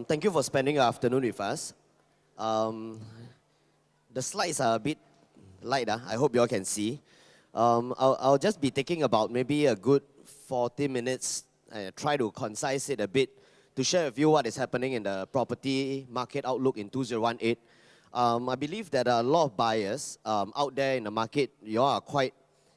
Thank you for spending your afternoon with us. The slides are a bit light. I hope you all can see. I'll just be taking about maybe a good 40 minutes and try to concise it a bit to share with you what is happening in the property market outlook in 2018. I believe that a lot of buyers out there in the market, you all are quite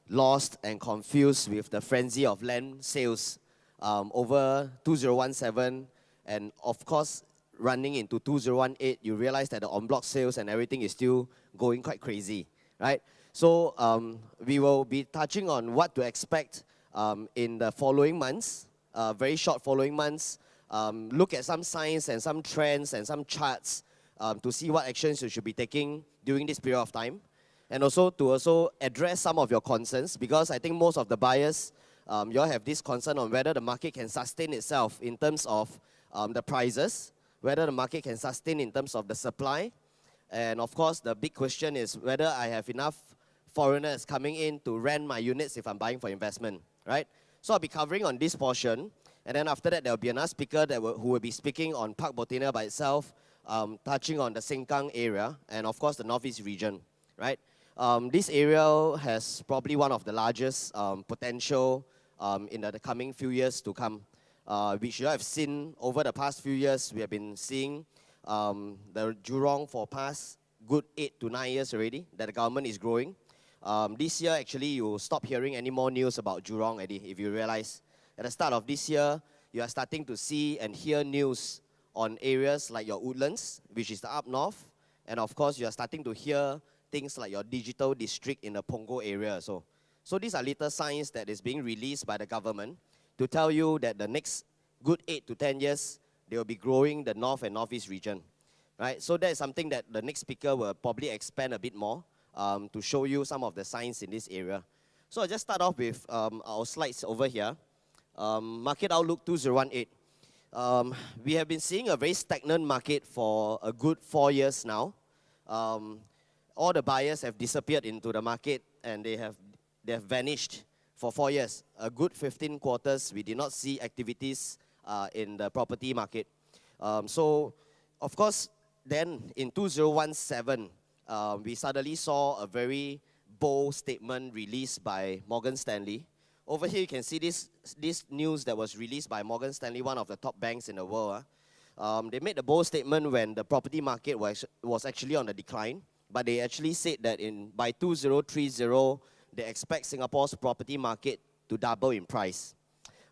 lost and confused with the frenzy of land sales over 2017, and of course running into 2018, you realize that the en-bloc sales and everything is still going quite crazy, right? So we will be touching on what to expect in the following months, very short following months. Look at some signs and some trends and some charts to see what actions you should be taking during this period of time. And also to address some of your concerns, because I think most of the buyers, you all have this concern on whether the market can sustain itself in terms of the prices, whether the market can sustain in terms of the supply. And of course, the big question is whether I have enough foreigners coming in to rent my units if I'm buying for investment, right? So I'll be covering on this portion. And then after that, there will be another speaker who will be speaking on Park Botania by itself, touching on the Sengkang area and of course the Northeast region, right? This area has probably one of the largest potential in the coming few years to come, which you have seen over the past few years. We have been seeing the Jurong for past good 8 to 9 years already that the government is growing. This year, actually, you stop hearing any more news about Jurong already, if you realize. At the start of this year, you are starting to see and hear news on areas like your Woodlands, which is the up north. And of course, you are starting to hear things like your digital district in the Punggol area. So these are little signs that is being released by the government to tell you that the next good 8 to 10 years, they will be growing the North and Northeast region, right? So that is something that the next speaker will probably expand a bit more to show you some of the signs in this area. So I'll just start off with our slides over here. Market outlook 2018. We have been seeing a very stagnant market for a good 4 years now. All the buyers have disappeared into the market and they have vanished for 4 years. A good 15 quarters, we did not see activities in the property market. So, of course, then in 2017, we suddenly saw a very bold statement released by Morgan Stanley. Over here, you can see this news that was released by Morgan Stanley, one of the top banks in the world. They made a bold statement when the property market was actually on the decline. But they actually said that by 2030, they expect Singapore's property market to double in price.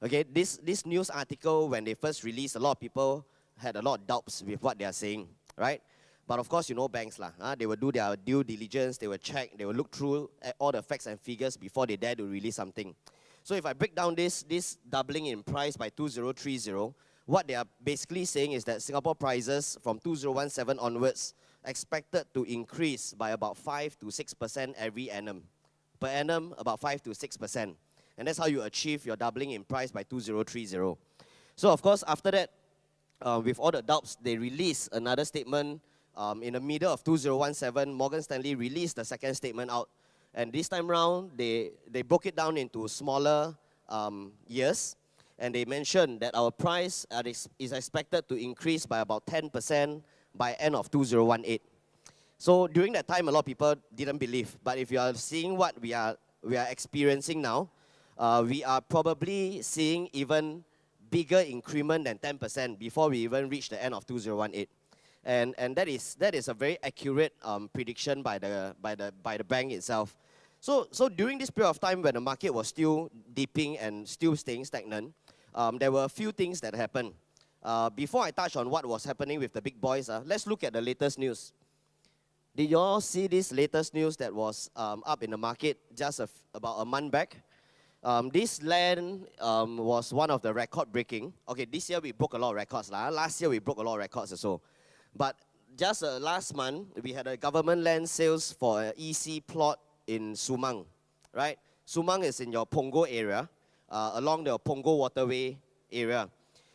Okay, this news article, when they first released, a lot of people had a lot of doubts with what they are saying, right? But of course, you know banks, they will do their due diligence, they will check, they will look through all the facts and figures before they dare to release something. So if I break down this doubling in price by 2030, what they are basically saying is that Singapore prices from 2017 onwards expected to increase by about 5 to 6% every annum. Per annum, about 5 to 6%. And that's how you achieve your doubling in price by 2030. So of course, after that, with all the doubts, they released another statement in the middle of 2017. Morgan Stanley released the second statement out. And this time round, they broke it down into smaller years. And they mentioned that our price is expected to increase by about 10% by end of 2018. So during that time, a lot of people didn't believe. But if you are seeing what we are experiencing now, we are probably seeing even bigger increment than 10% before we even reach the end of 2018. And that is a very accurate prediction by the bank itself. So during this period of time when the market was still dipping and still staying stagnant, there were a few things that happened. Before I touch on what was happening with the big boys, let's look at the latest news. Did you all see this latest news that was up in the market just about a month back? This land was one of the record-breaking. Okay, this year we broke a lot of records. Last year we broke a lot of records also. But just last month, we had a government land sales for an EC plot in Sumang, right? Sumang is in your Punggol area, along the Punggol waterway area.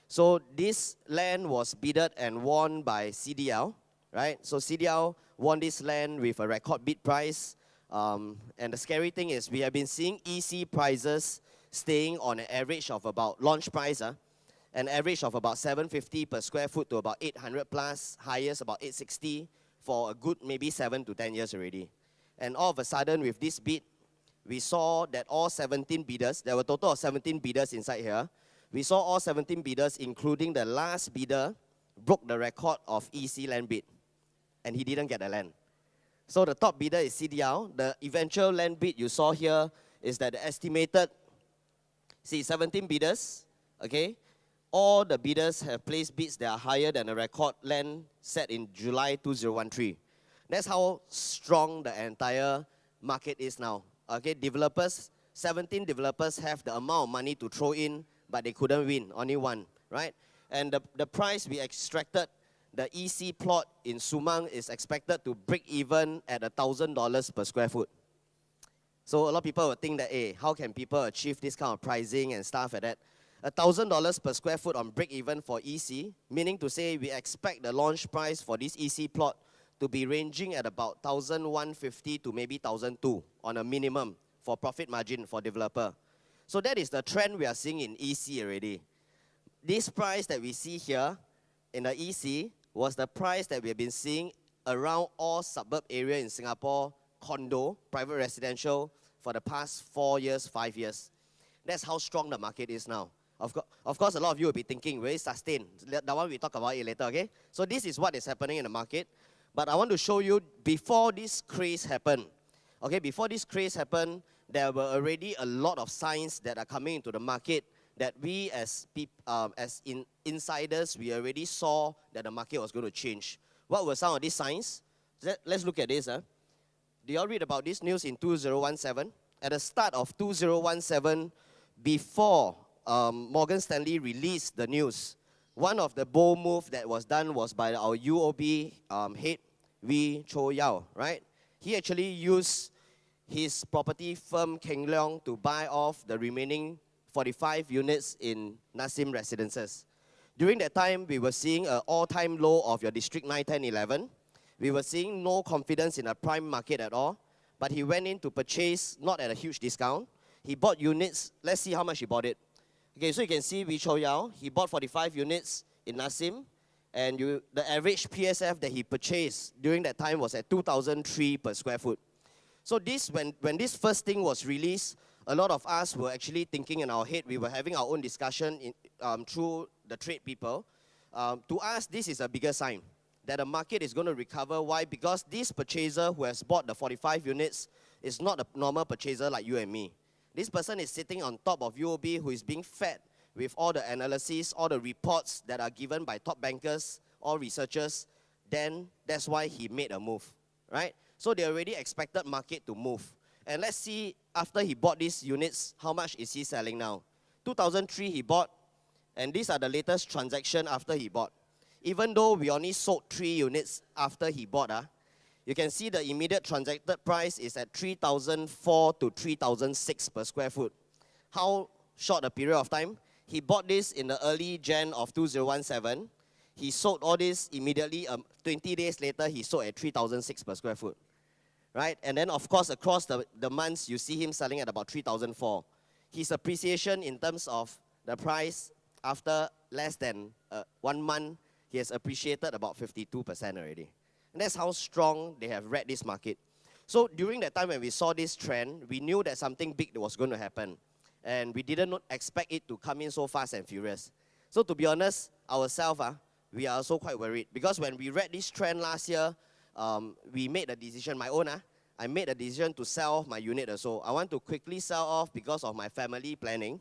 So this land was bidded and won by CDL, right? So CDL won this land with a record bid price. And the scary thing is we have been seeing EC prices staying on an average of about launch price an average of about 750 per square foot to about 800 plus, highest about 860 for a good maybe 7 to 10 years already. And all of a sudden with this bid, we saw that all 17 bidders, there were a total of 17 bidders inside here. We saw all 17 bidders, including the last bidder, broke the record of EC land bid. And he didn't get the land. So the top bidder is CDL. The eventual land bid you saw here is that the estimated, see 17 bidders, okay? All the bidders have placed bids that are higher than the record land set in July 2013. That's how strong the entire market is now. Okay, developers, 17 developers have the amount of money to throw in, but they couldn't win, only one, right? And the price we extracted, the EC plot in Sumang is expected to break even at $1,000 per square foot. So a lot of people would think that, hey, how can people achieve this kind of pricing and stuff like that? $1,000 per square foot on break even for EC, meaning to say we expect the launch price for this EC plot to be ranging at about 1,150 to maybe 1,200 on a minimum for profit margin for developer. So that is the trend we are seeing in EC already. This price that we see here in the EC was the price that we have been seeing around all suburb area in Singapore, condo, private residential, for the past 4 years, 5 years. That's how strong the market is now. Of course, a lot of you will be thinking, will it sustain? That one we talk about it later, okay? So this is what is happening in the market. But I want to show you before this craze happened. Okay, before this craze happened, there were already a lot of signs that are coming into the market that we as insiders, we already saw that the market was going to change. What were some of these signs? Let's look at this. Do you all read about this news in 2017? At the start of 2017, before Morgan Stanley released the news, one of the bold moves that was done was by our UOB head, Wee Cho Yao, right? He actually used his property firm Keng Leong to buy off the remaining 45 units in Nassim Residences. During that time, we were seeing an all-time low of your District 9, 10, 11. We were seeing no confidence in the prime market at all, but he went in to purchase, not at a huge discount. He bought units. Let's see how much he bought it. Okay, so you can see Wee Cho Yao, he bought 45 units in Nassim, and the average PSF that he purchased during that time was at 2,003 per square foot. So this, when this first thing was released, a lot of us were actually thinking in our head, we were having our own discussion through the trade people. To us, this is a bigger sign that the market is going to recover. Why? Because this purchaser who has bought the 45 units is not a normal purchaser like you and me. This person is sitting on top of UOB who is being fed with all the analysis, all the reports that are given by top bankers, all researchers. Then that's why he made a move, right? So they already expected market to move. And let's see, after he bought these units, how much is he selling now? 2003 he bought, and these are the latest transaction after he bought. Even though we only sold 3 units after he bought, you can see the immediate transacted price is at 3,004 to 3,006 per square foot. How short a period of time? He bought this in the early Jan of 2017. He sold all this immediately. 20 days later, he sold at 3,006 per square foot. Right? And then, of course, across the months, you see him selling at about 3,004. His appreciation in terms of the price after less than 1 month, he has appreciated about 52% already. And that's how strong they have read this market. So during that time when we saw this trend, we knew that something big was going to happen. And we didn't expect it to come in so fast and furious. So to be honest, ourselves, we are also quite worried. Because when we read this trend last year, we made a decision, my own. I made a decision to sell off my unit also. I want to quickly sell off because of my family planning.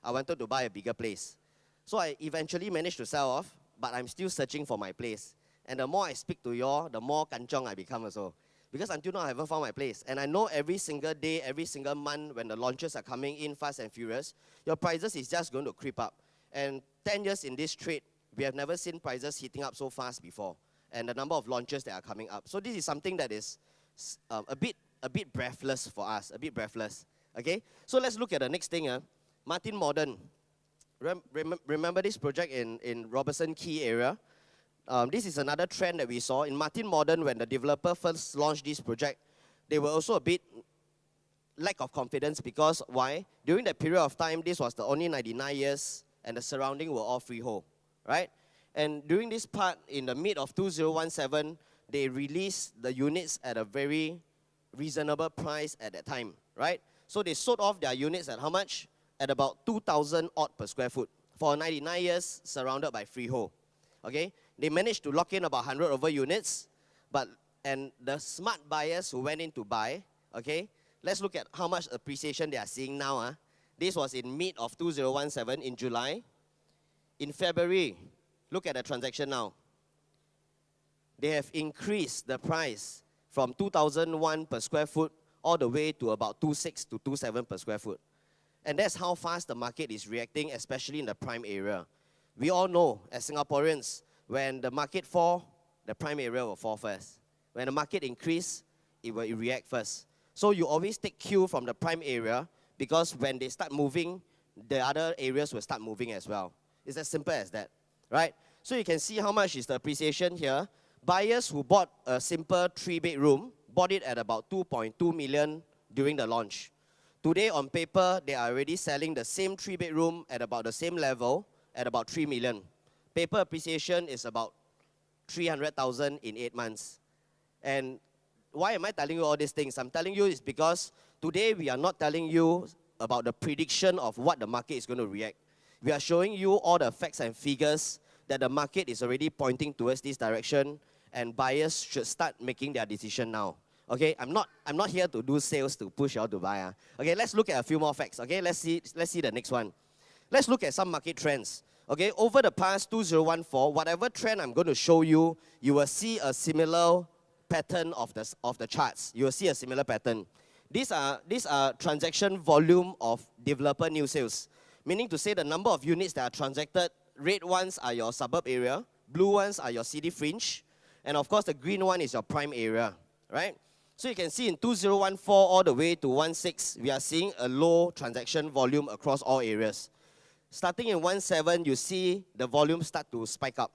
I wanted to buy a bigger place. So I eventually managed to sell off, but I'm still searching for my place. And the more I speak to y'all, the more kanchong I become also. Because until now, I haven't found my place. And I know every single day, every single month, when the launches are coming in fast and furious, your prices is just going to creep up. And 10 years in this trade, we have never seen prices hitting up so fast before. And the number of launches that are coming up. So this is something that is a bit breathless for us, a bit breathless. Okay? So let's look at the next thing. Martin Modern. Remember this project in Robertson Quay area? This is another trend that we saw. In Martin Modern, when the developer first launched this project, they were also a bit lack of confidence because why? During that period of time, this was the only 99 years and the surrounding were all freehold, right? And during this part, in the mid of 2017, they released the units at a very reasonable price at that time, right? So they sold off their units at how much? At about 2,000 odd per square foot for 99 years surrounded by freehold, okay? They managed to lock in about 100 over units, and the smart buyers who went in to buy, okay? Let's look at how much appreciation they are seeing now. This was in mid of 2017 in July. In February, look at the transaction now. They have increased the price from 2,001 per square foot all the way to about 2,600 to 2,700 per square foot. And that's how fast the market is reacting, especially in the prime area. We all know, as Singaporeans, when the market fall, the prime area will fall first. When the market increase, it will react first. So you always take cue from the prime area, because when they start moving, the other areas will start moving as well. It's as simple as that, right? So you can see how much is the appreciation here. Buyers who bought a simple 3-bedroom bought it at about 2.2 million during the launch. Today, on paper, they are already selling the same 3-bedroom at about the same level at about 3 million. Paper appreciation is about 300,000 in 8 months. And why am I telling you all these things? I'm telling you is because today we are not telling you about the prediction of what the market is going to react. We are showing you all the facts and figures that the market is already pointing towards this direction, and buyers should start making their decision now. Okay, I'm not here to do sales to push you all to buy. Okay, let's look at a few more facts. Okay, let's see the next one. Let's look at some market trends. Okay, over the past 2014, whatever trend I'm going to show you, you will see a similar pattern of the charts. You will see a similar pattern. These are transaction volume of developer new sales, meaning to say the number of units that are transacted. Red ones are your suburb area, blue ones are your city fringe, and of course the green one is your prime area, right? So you can see in 2014 all the way to 16, we are seeing a low transaction volume across all areas. Starting in 17, you see the volume start to spike up,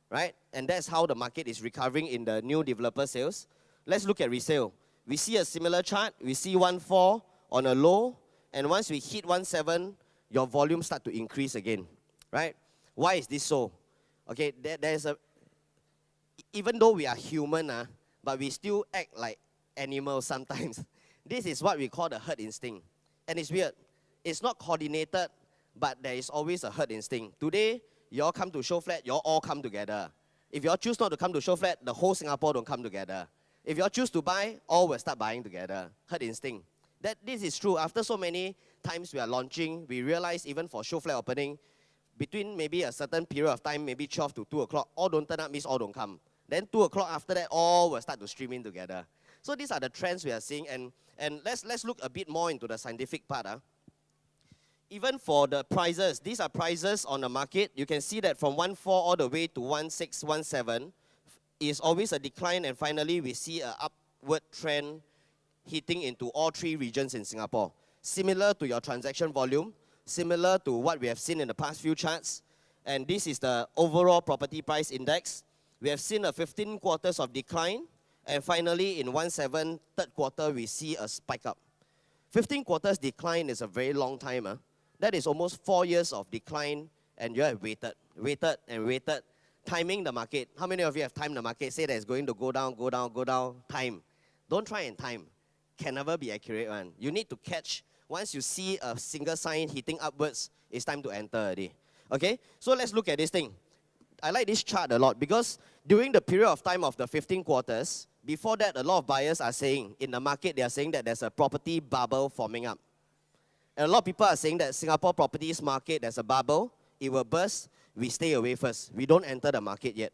right? And that's how the market is recovering in the new developer sales. Let's look at resale. We see a similar chart. We see 14 on a low, and once we hit 17, your volume start to increase again, right? Why is this so? Okay, even though we are human, but we still act like animals sometimes. This is what we call the herd instinct. And it's weird. It's not coordinated, but there is always a herd instinct. Today, you all come to show flat, you all come together. If you all choose not to come to show flat, the whole Singapore don't come together. If you all choose to buy, all will start buying together. Herd instinct. This is true. After so many times we are launching, we realize even for show flat opening, between maybe a certain period of time, maybe 12 to 2 o'clock, all don't turn up means all don't come. Then 2 o'clock after that, all will start to stream in together. So these are the trends we are seeing, and let's look a bit more into the scientific part. Even for the prices, these are prices on the market. You can see that from 14 all the way to 16, 17 is always a decline, and finally we see an upward trend hitting into all 3 regions in Singapore. Similar to your transaction volume, similar to what we have seen in the past few charts, and this is the overall property price index. We have seen a 15 quarters of decline, and finally in 17, third quarter, we see a spike up. 15 quarters decline is a very long time. That is almost 4 years of decline, and you have waited, timing the market. How many of you have timed the market, say that it's going to go down, time? Don't try and time. Can never be accurate one. You need to catch. Once you see a single sign hitting upwards, it's time to enter already. Okay, so let's look at this thing. I like this chart a lot because during the period of time of the 15 quarters, before that, a lot of buyers are saying, in the market, they are saying that there's a property bubble forming up. And a lot of people are saying that Singapore properties market, there's a bubble, it will burst, we stay away first. We don't enter the market yet,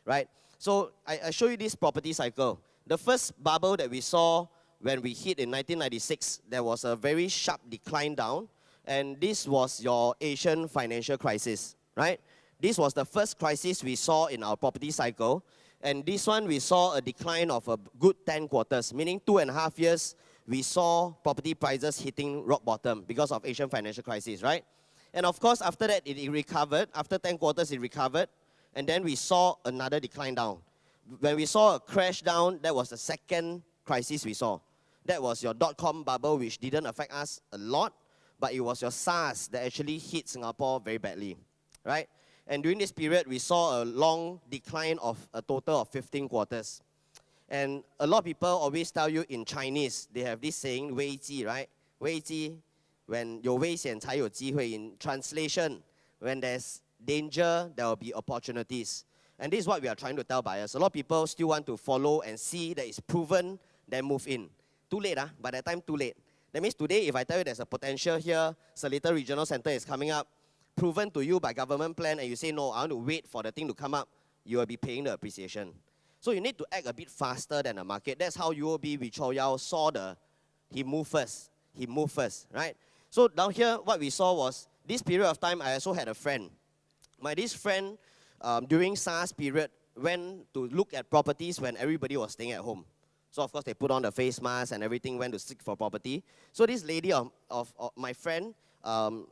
right? So I show you this property cycle. The first bubble that we saw when we hit in 1996, there was a very sharp decline down, and this was your Asian financial crisis, right? This was the first crisis we saw in our property cycle, and this one we saw a decline of a good 10 quarters, meaning 2.5 years, we saw property prices hitting rock bottom because of Asian financial crisis, right? And of course, after that, it recovered. After 10 quarters, it recovered, and then we saw another decline down. When we saw a crash down, that was the second crisis we saw. That was your dot-com bubble, which didn't affect us a lot. but it was your SARS that actually hit Singapore very badly, right? And during this period, we saw a long decline of a total of 15 quarters. And a lot of people always tell you in Chinese, they have this saying, 危机, right? 危机, when 有危险才有机会. In translation, when there's danger, there will be opportunities. And this is what we are trying to tell buyers. A lot of people still want to follow and see that it's proven, then move in. Too late, by that time, too late. That means today, if I tell you there's a potential here, Seletar Regional Center is coming up, proven to you by government plan, and you say, no, I want to wait for the thing to come up, you will be paying the appreciation. So you need to act a bit faster than the market. That's how UOB with Chow Yao saw he moved first. He moved first, right? So down here, what we saw was, this period of time, I also had a friend. This friend, during SARS period, went to look at properties when everybody was staying at home. So of course, they put on the face mask and everything, went to seek for property. So this lady of my friend,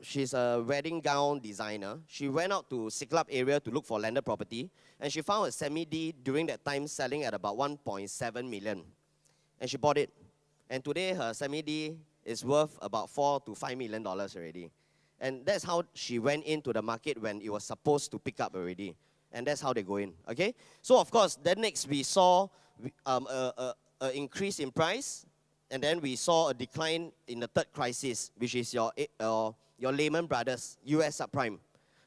she's a wedding gown designer. She went out to Siglap area to look for landed property, and she found a semi-D during that time selling at about 1.7 million. And she bought it. And today, her semi-D is worth about $4 to $5 million already. And that's how she went into the market when it was supposed to pick up already. And that's how they go in, okay? So of course, then next we saw an increase in price, and then we saw a decline in the third crisis, which is your Lehman Brothers, US subprime.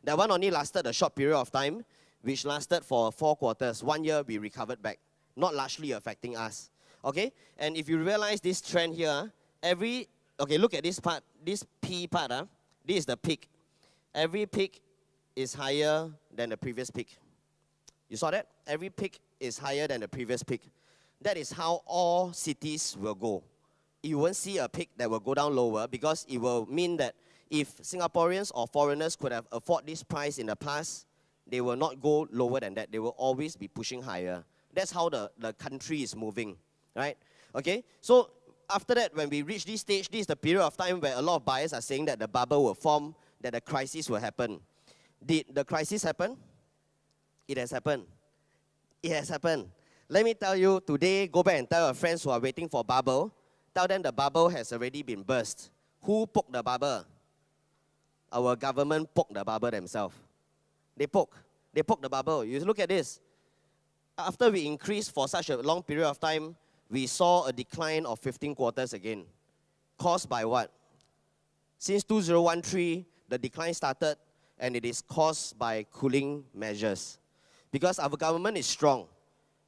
That one only lasted a short period of time, which lasted for 4 quarters. 1 year, we recovered back, not largely affecting us, okay? And if you realize this trend here, okay, look at this part, this P part, this is the peak. Every peak is higher than the previous peak. You saw that? Every peak is higher than the previous peak. That is how all cities will go. You won't see a peak that will go down lower, because it will mean that if Singaporeans or foreigners could have afforded this price in the past, they will not go lower than that. They will always be pushing higher. That's how the country is moving, right? Okay, so after that, when we reach this stage, this is the period of time where a lot of buyers are saying that the bubble will form, that the crisis will happen. Did the crisis happen? It has happened. It has happened. Let me tell you, today, go back and tell your friends who are waiting for bubble, tell them the bubble has already been burst. Who poked the bubble? Our government poked the bubble themselves. They poked the bubble. You look at this. After we increased for such a long period of time, we saw a decline of 15 quarters again. Caused by what? Since 2013, the decline started, and it is caused by cooling measures. Because our government is strong,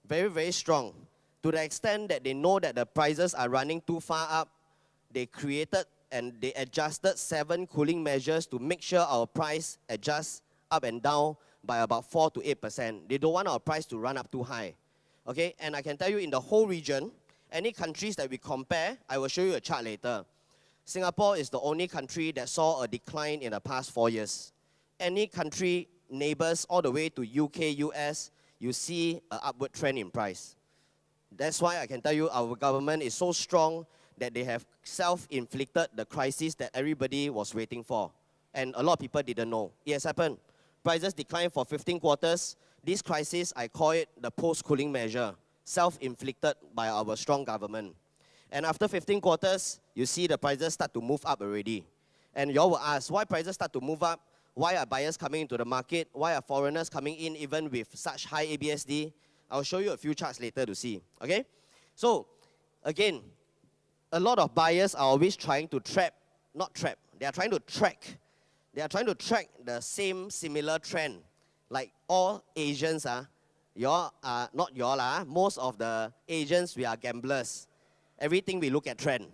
very, very strong. To the extent that they know that the prices are running too far up, they created and they adjusted 7 cooling measures to make sure our price adjusts up and down by about 4 to 8%. They don't want our price to run up too high. Okay, and I can tell you in the whole region, any countries that we compare, I will show you a chart later. Singapore is the only country that saw a decline in the past 4 years. Any country, neighbors, all the way to UK, US, you see an upward trend in price. That's why I can tell you our government is so strong that they have self-inflicted the crisis that everybody was waiting for. And a lot of people didn't know. It has happened. Prices declined for 15 quarters. This crisis, I call it the post-cooling measure, self-inflicted by our strong government. And after 15 quarters, you see the prices start to move up already. And you all will ask, why prices start to move up? Why are buyers coming into the market? Why are foreigners coming in even with such high ABSD? I'll show you a few charts later to see, okay? So, again, a lot of buyers are always trying to they are trying to track. They are trying to track the same similar trend. Like all Asians, most of the Asians, we are gamblers. Everything we look at trend.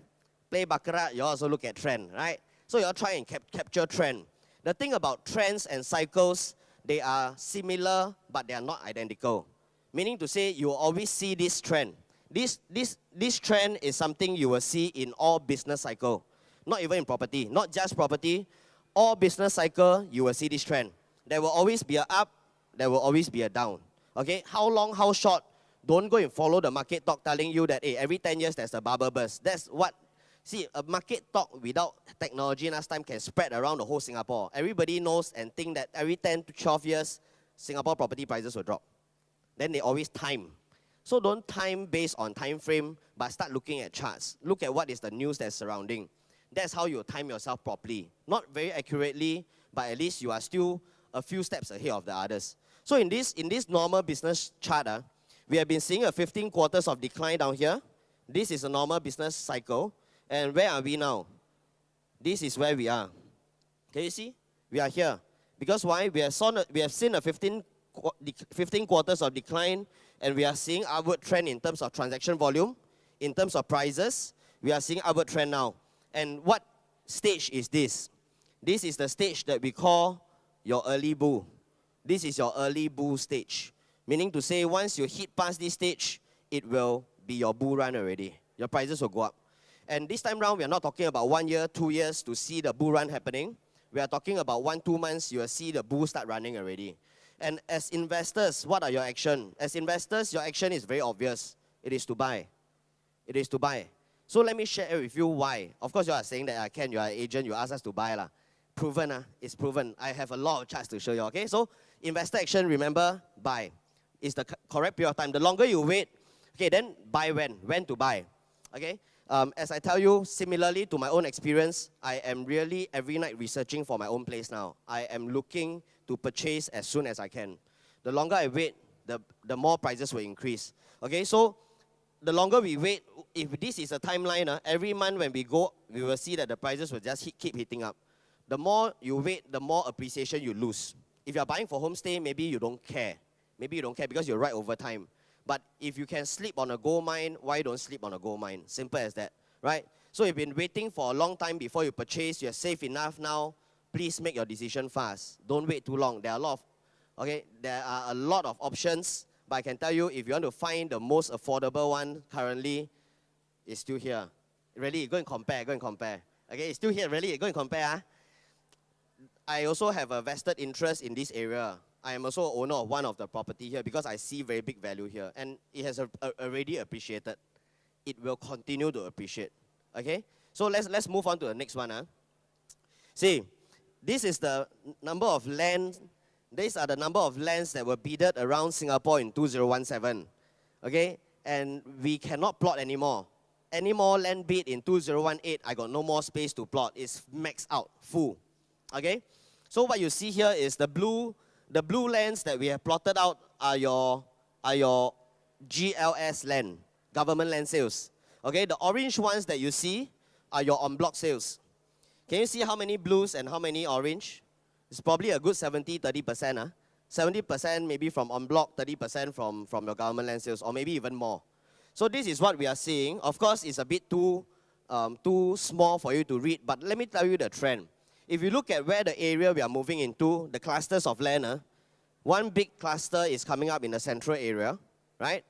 Play baccarat, you also look at trend, right? So you all try and capture trend. The thing about trends and cycles, they are similar, but they are not identical. Meaning to say, you will always see this trend. This trend is something you will see in all business cycle. Not even in property, not just property. All business cycle, you will see this trend. There will always be a up, there will always be a down. Okay, how long, how short, don't go and follow the market talk telling you that, hey, every 10 years there's a bubble burst. That's what, see, a market talk without technology last time can spread around the whole Singapore. Everybody knows and think that every 10 to 12 years, Singapore property prices will drop. Then they always time. So don't time based on time frame, but start looking at charts. Look at what is the news that's surrounding. That's how you time yourself properly. Not very accurately, but at least you are still a few steps ahead of the others. So in this normal business chart, we have been seeing a 15 quarters of decline down here. This is a normal business cycle. And where are we now? This is where we are. Can you see? We are here. Because why? We have seen a 15 quarters of decline, and we are seeing upward trend in terms of transaction volume, in terms of prices. We are seeing upward trend now. And what stage is this? This is the stage that we call your early bull. This is your early bull stage. Meaning to say, once you hit past this stage, it will be your bull run already. Your prices will go up. And this time round, we are not talking about 1 year, 2 years to see the bull run happening. We are talking about 1-2 months, you will see the bull start running already. And as investors, what are your action? As investors, your action is very obvious. It is to buy. It is to buy. So let me share with you why. Of course, you are saying that, Ken, you are an agent, you ask us to buy. Proven, it's proven. I have a lot of charts to show you, okay? So investor action, remember, buy. It's the correct period of time. The longer you wait, okay, then buy when? When to buy, okay? As I tell you, similarly to my own experience, I am really every night researching for my own place now. I am looking to purchase as soon as I can. The longer I wait, the more prices will increase. Okay, so the longer we wait, if this is a timeline, every month when we go, we will see that the prices will just keep hitting up. The more you wait, the more appreciation you lose. If you're buying for homestay, maybe you don't care. Maybe you don't care because you're right over time. But if you can sleep on a gold mine, why don't sleep on a gold mine? Simple as that, right? So you've been waiting for a long time before you purchase. You're safe enough now. Please make your decision fast. Don't wait too long. There are a lot of options. But I can tell you, if you want to find the most affordable one currently, it's still here. Really, go and compare. Go and compare. Okay, it's still here. Really, go and compare. I also have a vested interest in this area. I am also owner of one of the property here because I see very big value here. And it has already appreciated. It will continue to appreciate. Okay? So let's move on to the next one. See, this is the number of land. These are the number of lands that were bidded around Singapore in 2017. Okay? And we cannot plot anymore. Any more land bid in 2018, I got no more space to plot. It's maxed out, full. Okay? So what you see here is the blue lands that we have plotted out are your GLS land, government land sales. Okay, the orange ones that you see are your en-bloc sales. Can you see how many blues and how many orange? It's probably a good 70-30%. 70% maybe from en-bloc, 30% from your government land sales, or maybe even more. So this is what we are seeing. Of course, it's a bit too small for you to read, but let me tell you the trend. If you look at where the area we are moving into, the clusters of land, one big cluster is coming up in the central area, right?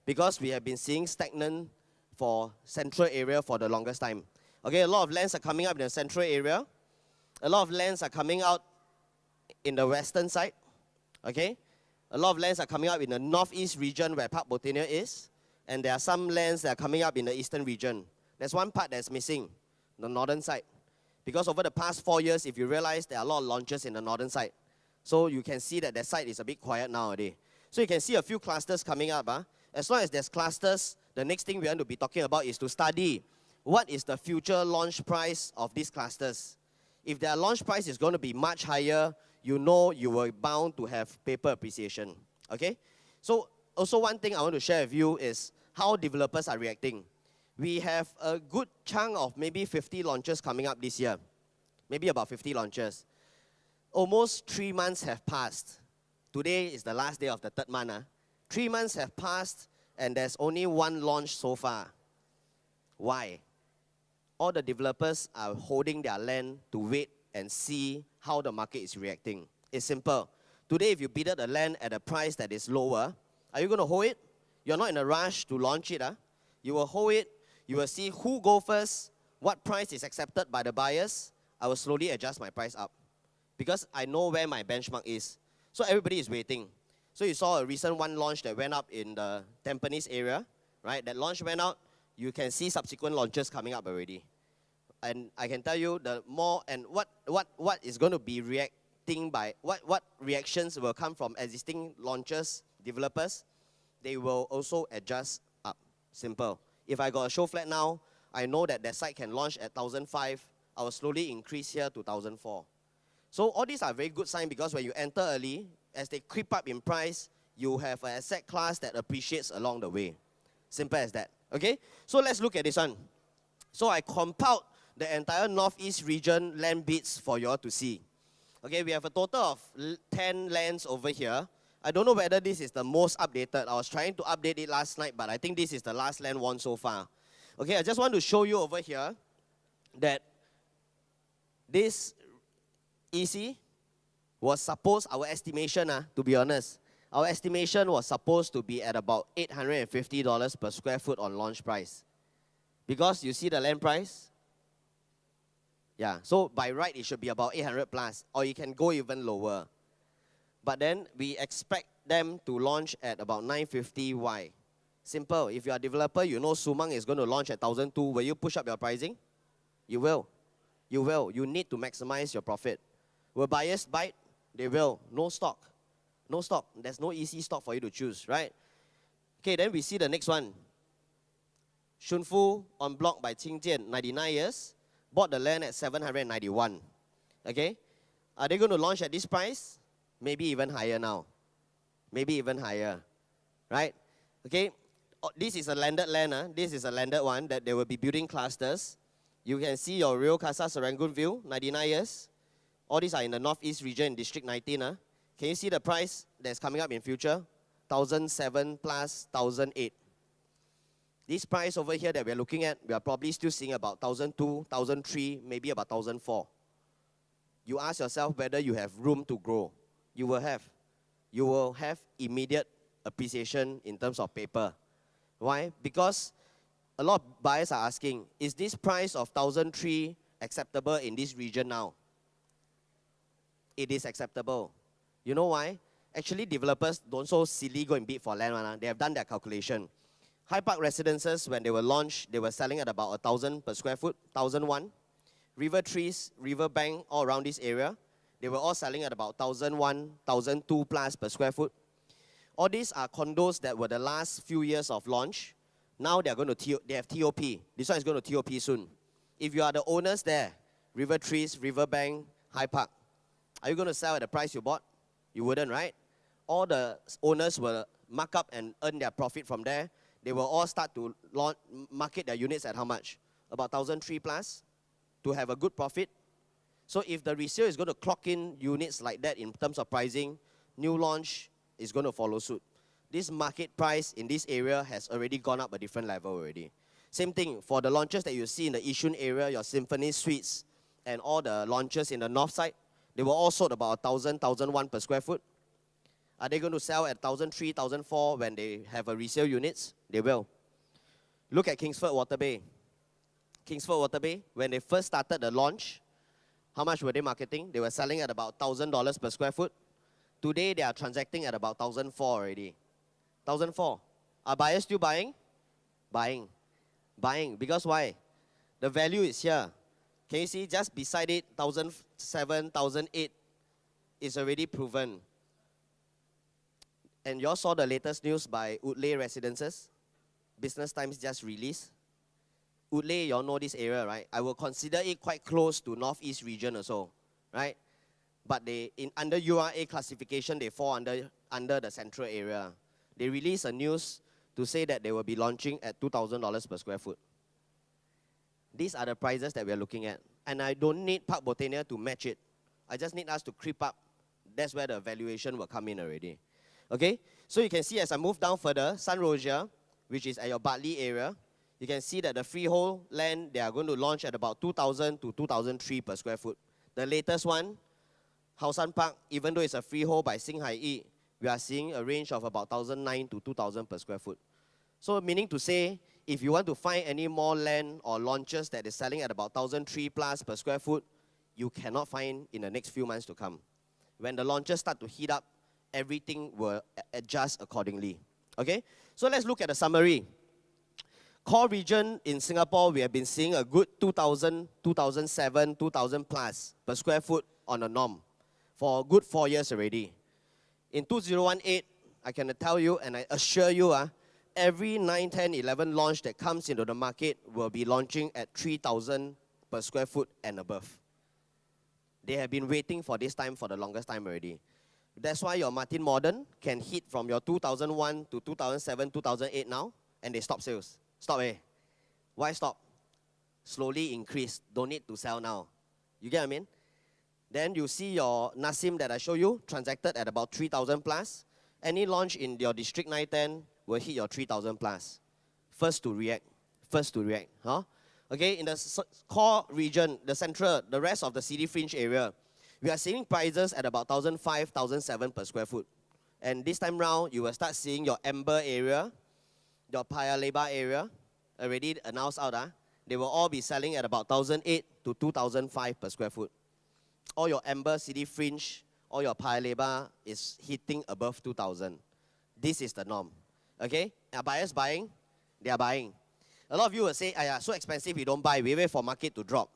Because we have been seeing stagnant for central area for the longest time. Okay, a lot of lands are coming up in the central area. A lot of lands are coming out in the western side. Okay, a lot of lands are coming up in the northeast region where Park Botania is. And there are some lands that are coming up in the eastern region. There's one part that's missing, the northern side. Because over the past 4 years, if you realize there are a lot of launches in the northern side. So you can see that side is a bit quiet nowadays. So you can see a few clusters coming up. As long as there's clusters, the next thing we want to be talking about is to study what is the future launch price of these clusters. If their launch price is going to be much higher, you know you are bound to have paper appreciation. Okay? So also one thing I want to share with you is how developers are reacting. We have a good chunk of maybe 50 launches coming up this year. Maybe about 50 launches. Almost 3 months have passed. Today is the last day of the third month. 3 months have passed and there's only one launch so far. Why? All the developers are holding their land to wait and see how the market is reacting. It's simple. Today, if you bid the land at a price that is lower, are you going to hold it? You're not in a rush to launch it. You will hold it. You will see who go first, what price is accepted by the buyers. I will slowly adjust my price up because I know where my benchmark is. So everybody is waiting. So you saw a recent one launch that went up in the Tampines area, right? That launch went out. You can see subsequent launches coming up already. And I can tell you the more and what is going to be reacting by, what reactions will come from existing launches, developers, they will also adjust up. Simple. If I got a show flat now, I know that site can launch at 1,500, I will slowly increase here to 1,004. So all these are very good signs because when you enter early, as they creep up in price, you have an asset class that appreciates along the way. Simple as that. Okay? So let's look at this one. So I compiled the entire Northeast region land bids for you all to see. Okay, we have a total of 10 lands over here. I don't know whether this is the most updated. I was trying to update it last night, but I think this is the last land won so far. Okay, I just want to show you over here that this EC was supposed, our estimation, to be honest, our estimation was supposed to be at about $850 per square foot on launch price. Because you see the land price? Yeah, so by right it should be about 800 plus, or you can go even lower. But then we expect them to launch at about 950. Why? Simple. If you are a developer, you know Sumang is going to launch at 1,002. Will you push up your pricing? You will. You will. You need to maximize your profit. Will buyers bite? They will. No stock. No stock. There's no easy stock for you to choose, right? Okay, then we see the next one. Shunfu on block by Qingjian, 99 years. Bought the land at 791. Okay? Are they going to launch at this price? Maybe even higher now. Maybe even higher. Right? Okay? This is a landed land. This is a landed one that they will be building clusters. You can see your Rio Casa Serangoon view, 99 years. All these are in the Northeast region in District 19. Can you see the price that's coming up in future? 1,007 plus 1,008. This price over here that we're looking at, we are probably still seeing about 1,002, 1,003, maybe about 1,004. You ask yourself whether you have room to grow. You will have. You will have immediate appreciation in terms of paper. Why? Because a lot of buyers are asking, is this price of 1,003 acceptable in this region now? It is acceptable. You know why? Actually, developers don't so silly go and bid for land. They have done their calculation. High Park Residences, when they were launched, they were selling at about 1,000 per square foot, 1,001. River Trees, River Bank, all around this area, they were all selling at about 1,001, 1,002 plus per square foot. All these are condos that were the last few years of launch. Now they have TOP. This one is going to TOP soon. If you are the owners there, River Trees, River Bank, High Park, are you going to sell at the price you bought? You wouldn't, right? All the owners will mark up and earn their profit from there. They will all start to market their units at how much? About 1,003 plus to have a good profit. So if the resale is going to clock in units like that in terms of pricing, new launch is going to follow suit. This market price in this area has already gone up a different level already. Same thing for the launches that you see in the Yishun area, your Symphony Suites, and all the launches in the north side, they were all sold about 1,000, 1,001 per square foot. Are they going to sell at 1,003, 1,004 when they have a resale units? They will. Look at Kingsford Waterbay. Kingsford Waterbay, when they first started the launch, how much were they marketing? They were selling at about $1,000 per square foot. Today, they are transacting at about 1,004 already. 1,004. Are buyers still buying? Buying. Buying. Because why? The value is here. Can you see just beside it, 1,007, 1,008 is already proven. And you all saw the latest news by Woodleigh Residences. Business Times just released. Woodleigh, you all know this area, right? I will consider it quite close to Northeast region also, right? But under URA classification, they fall under the central area. They released a news to say that they will be launching at $2,000 per square foot. These are the prices that we are looking at. And I don't need Park Botania to match it. I just need us to creep up. That's where the valuation will come in already. Okay? So you can see as I move down further, Sun Rosia, which is at your Bartley area, you can see that the freehold land, they are going to launch at about 2,000 to 2,003 per square foot. The latest one, Haosan Park, even though it's a freehold by Xinghai Yi, we are seeing a range of about 1,009 to 2,000 per square foot. So meaning to say, if you want to find any more land or launches that is selling at about 1,003 plus per square foot, you cannot find in the next few months to come. When the launches start to heat up, everything will adjust accordingly. Okay? So let's look at the summary. Core region in Singapore, we have been seeing a good 2,000, 2,007, 2,000 plus per square foot on a norm for a good 4 years already. In 2018, I can tell you and I assure you, every 9, 10, 11 launch that comes into the market will be launching at 3,000 per square foot and above. They have been waiting for this time for the longest time already. That's why your Martin Modern can hit from your 2001 to 2007, 2008 now, and they stop sales. Stop, eh? Why stop? Slowly increase. Don't need to sell now. You get what I mean? Then you see your Nasim that I show you, transacted at about 3,000 plus. Any launch in your District 910 will hit your 3,000 plus. First to react. First to react. Huh? Okay, in the core region, the central, the rest of the city fringe area, we are seeing prices at about 1,500, 1,700 per square foot. And this time round, you will start seeing your Amber area, your Paya Lebar area, already announced out. They will all be selling at about 1,800 to 2,500 per square foot. All your Amber city fringe, all your Paya Lebar is hitting above 2,000. This is the norm. Okay? Are buyers buying? They are buying. A lot of you will say, so expensive, we don't buy. We wait for market to drop.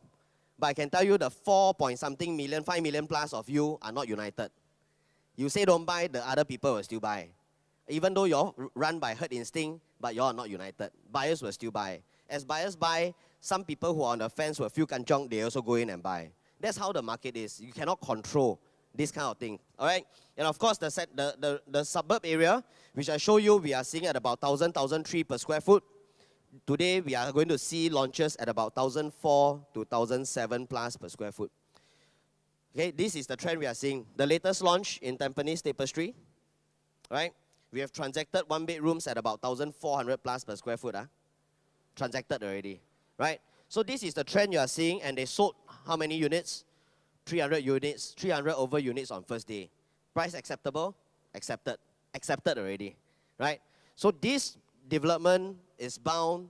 But I can tell you the 4-point-something million, 5 million plus of you are not united. You say don't buy, the other people will still buy. Even though you're run by herd instinct, but you're not united. Buyers will still buy. As buyers buy, some people who are on the fence will feel kanchong, they also go in and buy. That's how the market is. You cannot control this kind of thing. All right? And of course, the suburb area, which I show you, we are seeing at about 1,000, 1,300 per square foot. Today, we are going to see launches at about 1,400 to 1,700 plus per square foot. Okay, this is the trend we are seeing. The latest launch in Tampines Tapestry, right? We have transacted one bedrooms at about 1,400 plus per square foot. Transacted already, right? So this is the trend you are seeing, and they sold how many units? 300 units, 300 over units on first day. Price acceptable? Accepted. Accepted already, right? So this development is bound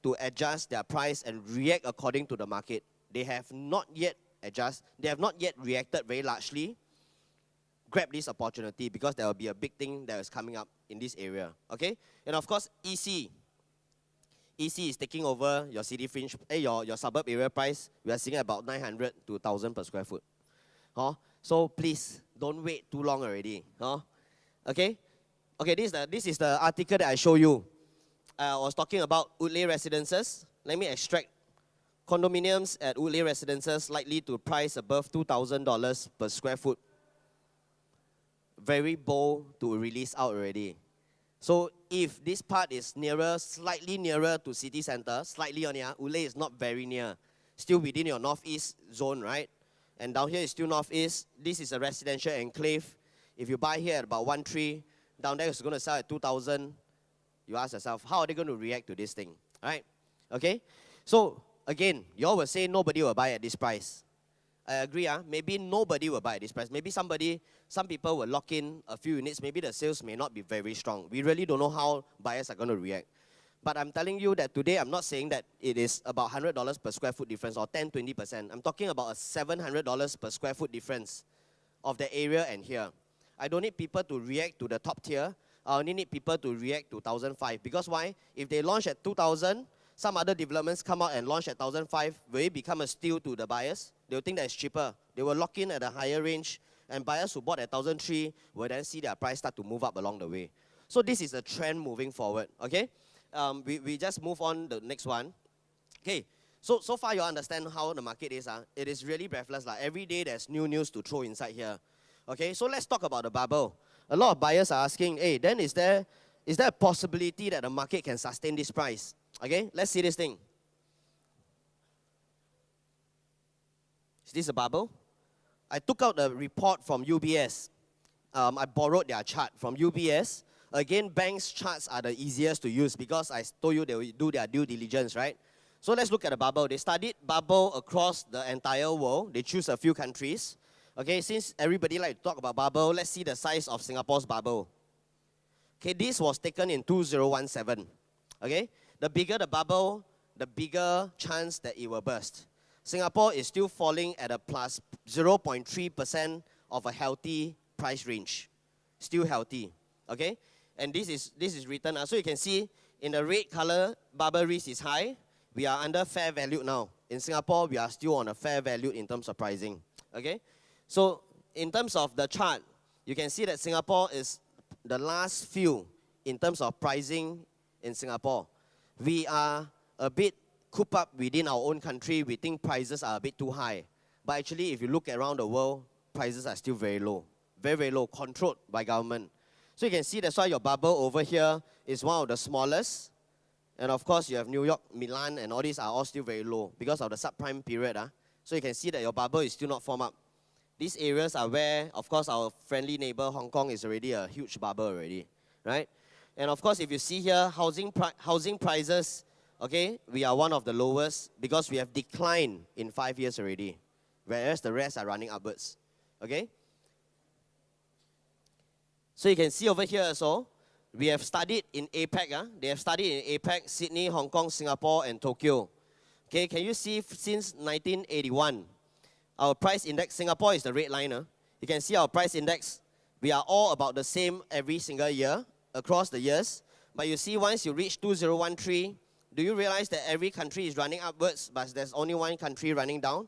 to adjust their price and react according to the market. They have not yet they have not yet reacted very largely. Grab this opportunity because there will be a big thing that is coming up in this area, okay? And of course, EC is taking over your city fringe, your suburb area price. We are seeing about 900 to 1,000 per square foot. So please, don't wait too long already. Okay? Okay, this is the article that I show you. I was talking about Woodleigh Residences. Let me extract. Condominiums at Woodleigh Residences likely to price above $2,000 per square foot. Very bold to release out already. So if this part is nearer, slightly nearer to city center, slightly on here, Woodleigh is not very near. Still within your northeast zone, right? And down here is still northeast. This is a residential enclave. If you buy here at about 1.3, down there is going to sell at 2,000. You ask yourself, how are they going to react to this thing? All right? Okay? So, again, you all will say nobody will buy at this price. I agree, maybe nobody will buy at this price. Maybe some people will lock in a few units. Maybe the sales may not be very strong. We really don't know how buyers are going to react. But I'm telling you that today, I'm not saying that it is about $100 per square foot difference or 10-20%. I'm talking about a $700 per square foot difference of the area and here. I don't need people to react to the top tier. I only need people to react to 1,500. Because why? If they launch at 2,000, some other developments come out and launch at 1,500, will it become a steal to the buyers? They will think that it's cheaper. They will lock in at a higher range, and buyers who bought at 1,300 will then see their price start to move up along the way. So this is a trend moving forward, okay? We just move on the next one. Okay, so far you understand how the market is. It is really breathless. Every day there's new news to throw inside here. Okay, so let's talk about the bubble. A lot of buyers are asking, hey, then is there a possibility that the market can sustain this price? Okay, let's see this thing. Is this a bubble? I took out a report from UBS. I borrowed their chart from UBS. Again, banks' charts are the easiest to use because I told you they will do their due diligence, right? So let's look at the bubble. They studied bubble across the entire world. They choose a few countries. Okay, since everybody like to talk about bubble, let's see the size of Singapore's bubble. Okay, this was taken in 2017. Okay, the bigger the bubble, the bigger chance that it will burst. Singapore is still falling at a plus 0.3% of a healthy price range. Still healthy, okay? And this is written, so you can see in the red color, bubble risk is high. We are under fair value now. In Singapore, we are still on a fair value in terms of pricing, okay? So in terms of the chart, you can see that Singapore is the last few in terms of pricing in Singapore. We are a bit coop up within our own country, we think prices are a bit too high. But actually, if you look around the world, prices are still very low. Very, very low, controlled by government. So you can see that's why your bubble over here is one of the smallest. And of course, you have New York, Milan, and all these are all still very low because of the subprime period. So you can see that your bubble is still not formed up. These areas are where, of course, our friendly neighbor, Hong Kong, is already a huge bubble already, right? And of course, if you see here, housing prices, okay, we are one of the lowest because we have declined in 5 years already, whereas the rest are running upwards, okay? So you can see over here also, we have studied in APEC. They have studied in APEC, Sydney, Hong Kong, Singapore, and Tokyo. Okay, can you see since 1981, our price index, Singapore is the red line. You can see our price index, we are all about the same every single year, across the years. But you see, once you reach 2013, do you realize that every country is running upwards, but there's only one country running down?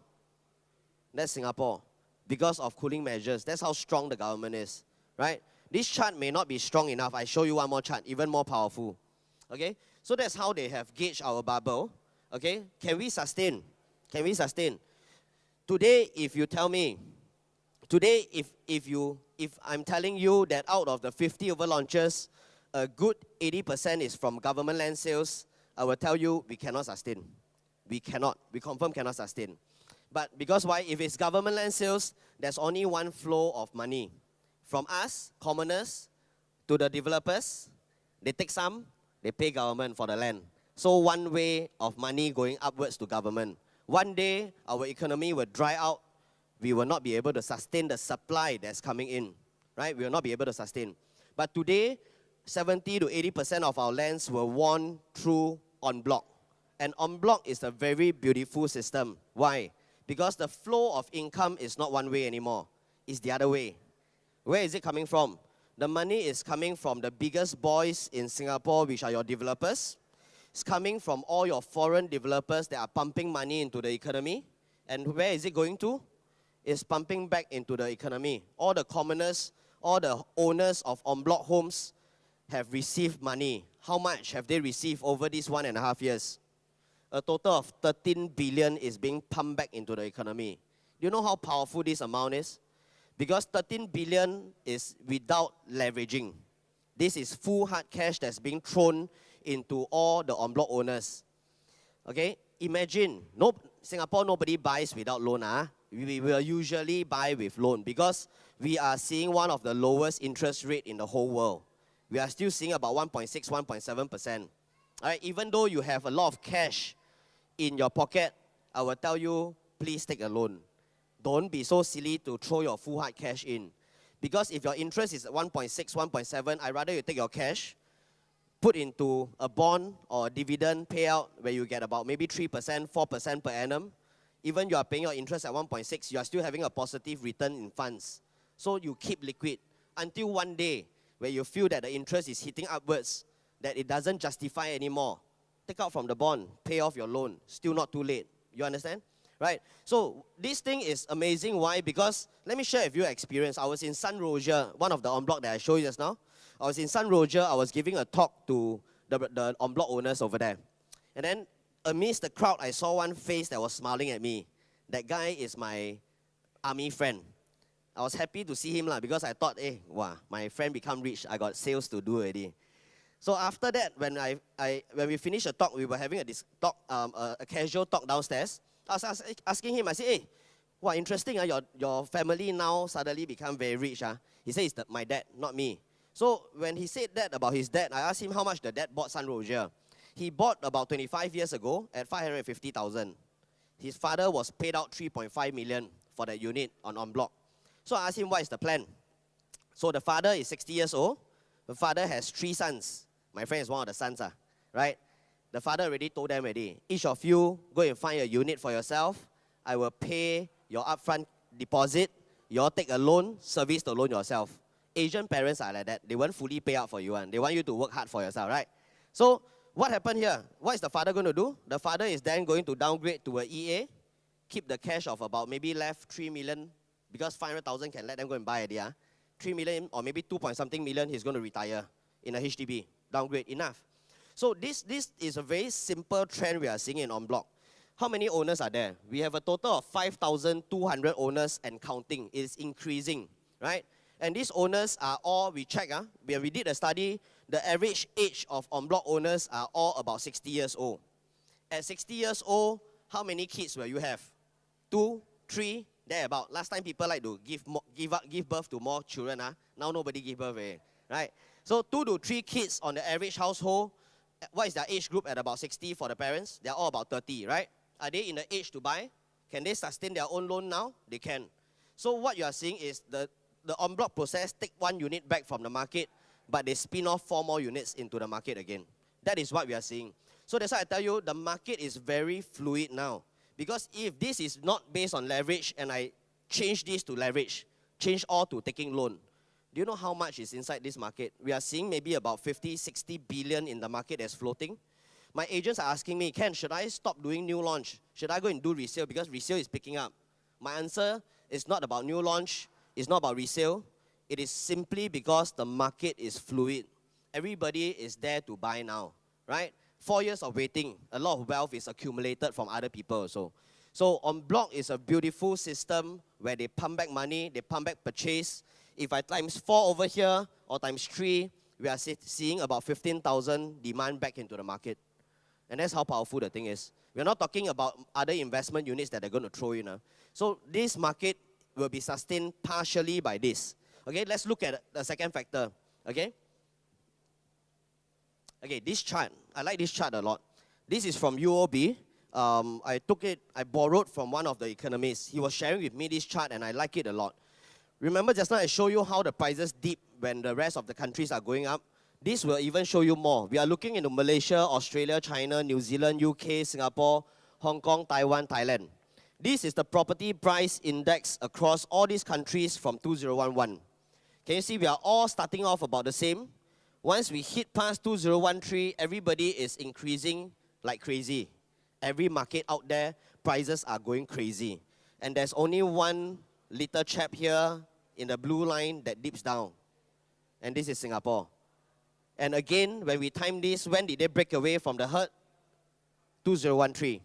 That's Singapore, because of cooling measures. That's how strong the government is, right? This chart may not be strong enough. I show you one more chart, even more powerful. Okay? So that's how they have gauged our bubble. Okay? Can we sustain? Can we sustain? Today, if you tell me, today, if I'm telling you that out of the 50 over launches, a good 80% is from government land sales, I will tell you we cannot sustain. We cannot. We confirm cannot sustain. But because why? If it's government land sales, there's only one flow of money. From us, commoners, to the developers, they take some, they pay government for the land. So one way of money going upwards to government. One day, our economy will dry out. We will not be able to sustain the supply that's coming in, right? We will not be able to sustain. But today, 70 to 80% of our lands were won through en bloc. And en bloc is a very beautiful system. Why? Because the flow of income is not one way anymore. It's the other way. Where is it coming from? The money is coming from the biggest boys in Singapore, which are your developers. It's coming from all your foreign developers that are pumping money into the economy. And where is it going to? It's pumping back into the economy. All the commoners, all the owners of en bloc homes have received money. How much have they received over these 1.5 years? A total of 13 billion is being pumped back into the economy. Do you know how powerful this amount is? Because 13 billion is without leveraging. This is full hard cash that's being thrown into all the en bloc owners. Okay? Imagine, Singapore, nobody buys without loan. We will usually buy with loan because we are seeing one of the lowest interest rate in the whole world. We are still seeing about 1.6, 1.7%. Alright, even though you have a lot of cash in your pocket, I will tell you, please take a loan. Don't be so silly to throw your full hard cash in. Because if your interest is 1.6, 1.7, I'd rather you take your cash, put into a bond or a dividend payout where you get about maybe 3%, 4% per annum. Even you are paying your interest at 1.6, you are still having a positive return in funds. So you keep liquid until one day where you feel that the interest is hitting upwards, that it doesn't justify anymore. Take out from the bond, pay off your loan. Still not too late. You understand? Right? So this thing is amazing. Why? Because let me share with you an experience. I was in Sun Roger, one of the en bloc that I showed you just now. I was in Sun Roger. I was giving a talk to the en bloc owners over there. And then amidst the crowd, I saw one face that was smiling at me. That guy is my army friend. I was happy to see him because I thought, hey, wow, my friend become rich. I got sales to do already. So after that, when we finished the talk, we were having a casual talk downstairs. I was asking him, I said, hey, wow, interesting, your family now suddenly become very rich. He said, it's my dad, not me. So when he said that about his dad, I asked him how much the dad bought Sun Roger. He bought about 25 years ago at 550,000. His father was paid out 3.5 million for that unit on en bloc. So I asked him, what is the plan? So the father is 60 years old. The father has 3 sons. My friend is one of the sons, right? The father already told them already, each of you go and find a unit for yourself. I will pay your upfront deposit. You all take a loan, service the loan yourself. Asian parents are like that. They won't fully pay out for you. They want you to work hard for yourself, right? So what happened here? What is the father going to do? The father is then going to downgrade to an EA, keep the cash of about maybe left 3 million, because 500,000 can let them go and buy it. 3 million or maybe 2 point something million, he's going to retire in a HDB. Downgrade, enough. So this is a very simple trend we are seeing in en bloc. How many owners are there? We have a total of 5,200 owners and counting. It is increasing, right? And these owners are all, we check, when we did a study, the average age of en bloc owners are all about 60 years old. At 60 years old, how many kids will you have? 2, 3, thereabout. Last time people like to give birth to more children. Now nobody give birth, right? So 2 to 3 kids on the average household. What is their age group at about 60 for the parents? They're all about 30, right? Are they in the age to buy? Can they sustain their own loan now? They can. So what you are seeing is the en bloc process take 1 unit back from the market, but they spin off 4 more units into the market again. That is what we are seeing. So that's why I tell you, the market is very fluid now. Because if this is not based on leverage, and I change this to leverage, change all to taking loan, do you know how much is inside this market? We are seeing maybe about 50, 60 billion in the market that's floating. My agents are asking me, Ken, should I stop doing new launch? Should I go and do resale because resale is picking up? My answer is not about new launch. It's not about resale. It is simply because the market is fluid. Everybody is there to buy now, right? 4 years of waiting, a lot of wealth is accumulated from other people also. So en bloc is a beautiful system where they pump back money, they pump back purchase. If I times 4 over here or times 3, we are seeing about 15,000 demand back into the market. And that's how powerful the thing is. We're not talking about other investment units that they're going to throw in. So this market will be sustained partially by this. Okay, let's look at the second factor. Okay, this chart, I like this chart a lot. This is from UOB. I borrowed from one of the economists. He was sharing with me this chart and I like it a lot. Remember just now I showed you how the prices dip when the rest of the countries are going up? This will even show you more. We are looking into Malaysia, Australia, China, New Zealand, UK, Singapore, Hong Kong, Taiwan, Thailand. This is the property price index across all these countries from 2011. Can you see we are all starting off about the same? Once we hit past 2013, everybody is increasing like crazy. Every market out there, prices are going crazy. And there's only one little chap here in the blue line that dips down. And this is Singapore. And again, when we time this, when did they break away from the herd? 2013.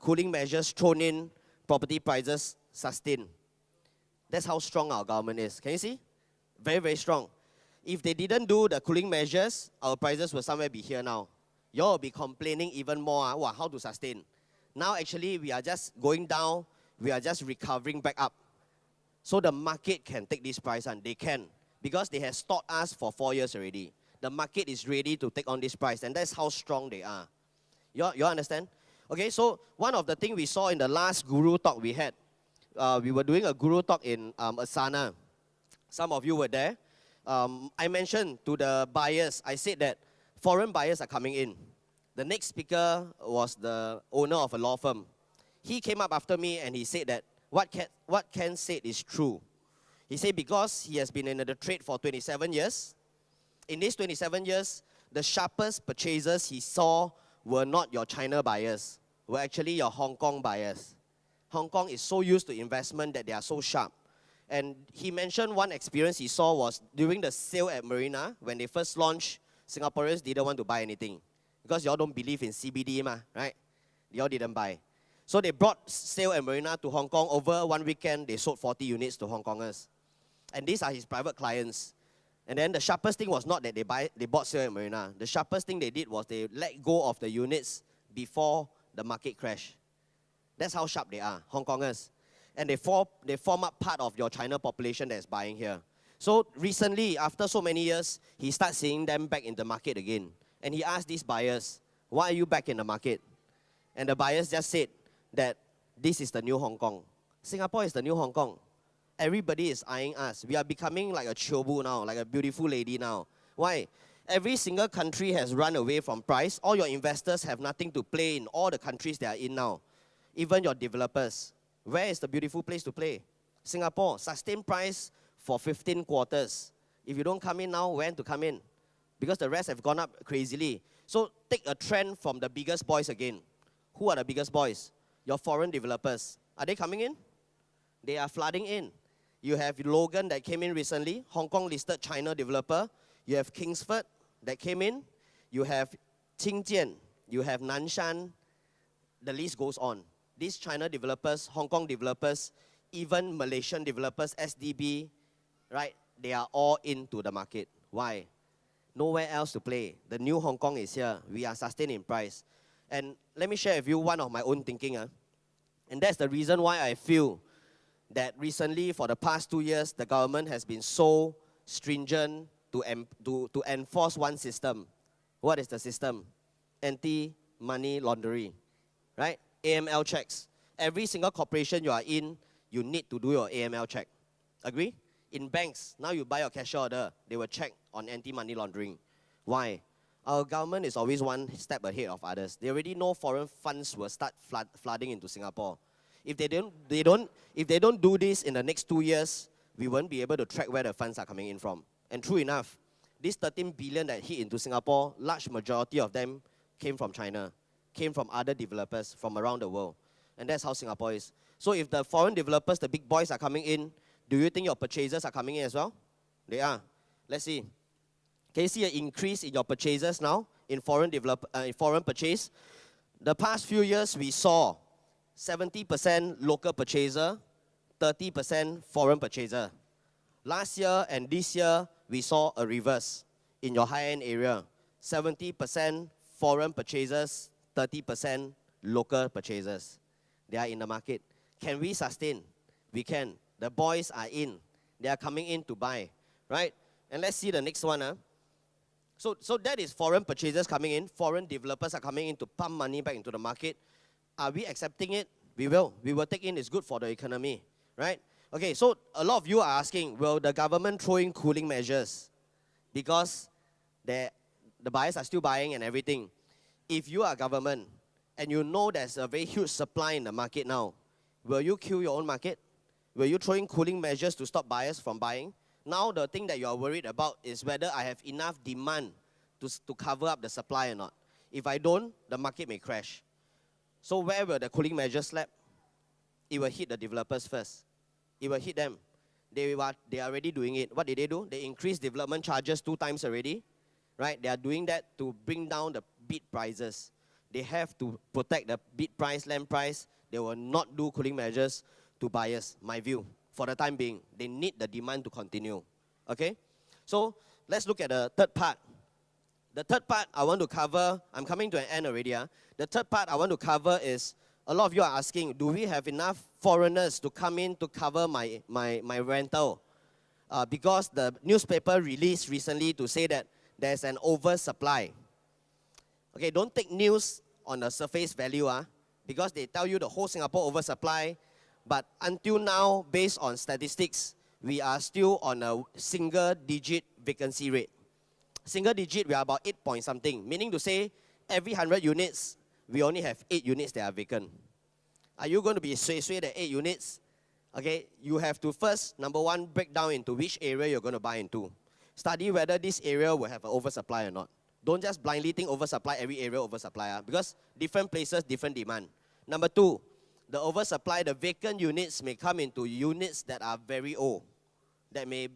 Cooling measures thrown in, property prices sustained. That's how strong our government is. Can you see? Very, very strong. If they didn't do the cooling measures, our prices will somewhere be here now. You all will be complaining even more, how to sustain. Now actually, we are just going down, we are just recovering back up. So the market can take this price and they can. Because they have taught us for 4 years already. The market is ready to take on this price and that's how strong they are. You understand? Okay, so one of the things we saw in the last Guru Talk we had, we were doing a Guru Talk in Asana. Some of you were there. I mentioned to the buyers, I said that foreign buyers are coming in. The next speaker was the owner of a law firm. He came up after me and he said that what Ken said is true. He said because he has been in the trade for 27 years, in these 27 years, the sharpest purchasers he saw were not your China buyers, were actually your Hong Kong buyers. Hong Kong is so used to investment that they are so sharp. And he mentioned one experience he saw was during the sale at Marina, when they first launched, Singaporeans didn't want to buy anything. Because y'all don't believe in CBD, right? Y'all didn't buy. So they brought sale at Marina to Hong Kong. Over one weekend, they sold 40 units to Hong Kongers. And these are his private clients. And then the sharpest thing was not that they bought sale at Marina. The sharpest thing they did was they let go of the units before the market crash. That's how sharp they are, Hong Kongers. And they form up part of your China population that's buying here. So recently, after so many years, he starts seeing them back in the market again. And he asked these buyers, why are you back in the market? And the buyers just said that this is the new Hong Kong. Singapore is the new Hong Kong. Everybody is eyeing us. We are becoming like a chobu now, like a beautiful lady now. Why? Every single country has run away from price. All your investors have nothing to play in all the countries they are in now. Even your developers. Where is the beautiful place to play? Singapore, sustained price for 15 quarters. If you don't come in now, when to come in? Because the rest have gone up crazily. So take a trend from the biggest boys again. Who are the biggest boys? Your foreign developers. Are they coming in? They are flooding in. You have Logan that came in recently, Hong Kong listed China developer. You have Kingsford that came in. You have Qingjian, you have Nanshan, the list goes on. These China developers, Hong Kong developers, even Malaysian developers, SDB, right? They are all into the market. Why? Nowhere else to play. The new Hong Kong is here. We are sustained in price. And let me share with you one of my own thinking. And that's the reason why I feel that recently, for the past 2 years, the government has been so stringent to enforce one system. What is the system? Anti-money laundering, right? AML checks. Every single corporation you are in, you need to do your AML check. Agree? In banks, now you buy your cash order, they will check on anti-money laundering. Why? Our government is always one step ahead of others. They already know foreign funds will start flooding into Singapore. If they don't do this in the next 2 years, we won't be able to track where the funds are coming in from. And true enough, this 13 billion that hit into Singapore, large majority of them came from China, came from other developers from around the world. And that's how Singapore is. So if the foreign developers, the big boys are coming in, do you think your purchasers are coming in as well? They are. Let's see. Can you see an increase in your purchases now in foreign purchase? The past few years, we saw 70% local purchaser, 30% foreign purchaser. Last year and this year, we saw a reverse in your high-end area. 70% foreign purchasers, 30% local purchasers. They are in the market. Can we sustain? We can. The boys are in. They are coming in to buy, right? And let's see the next one. So that is foreign purchasers coming in. Foreign developers are coming in to pump money back into the market. Are we accepting it? We will. We will take in. It's good for the economy, right? Okay, so a lot of you are asking, will the government throw in cooling measures? Because the buyers are still buying and everything. If you are government and you know there's a very huge supply in the market now, will you kill your own market? Will you throw in cooling measures to stop buyers from buying? Now the thing that you are worried about is whether I have enough demand to cover up the supply or not. If I don't, the market may crash. So where will the cooling measures slap? It will hit the developers first. It will hit them. They are already doing it. What did they do? They increased development charges 2 times already. Right? They are doing that to bring down the bid prices. They have to protect the bid price, land price. They will not do cooling measures to buyers, my view. For the time being, they need the demand to continue. Okay? So let's look at the third part. The third part I want to cover, I'm coming to an end already. The third part I want to cover is, a lot of you are asking, do we have enough foreigners to come in to cover my rental? Because the newspaper released recently to say that there's an oversupply. Okay, don't take news on the surface value, because they tell you the whole Singapore oversupply. But until now, based on statistics, we are still on a single-digit vacancy rate. Single-digit, we are about 8 point something, meaning to say every 100 units, we only have 8 units that are vacant. Are you going to be sway the 8 units? Okay, you have to first, number one, break down into which area you're going to buy into. Study whether this area will have an oversupply or not. Don't just blindly think oversupply, every area oversupply, because different places, different demand. Number 2, the oversupply, the vacant units may come into units that are very old, that may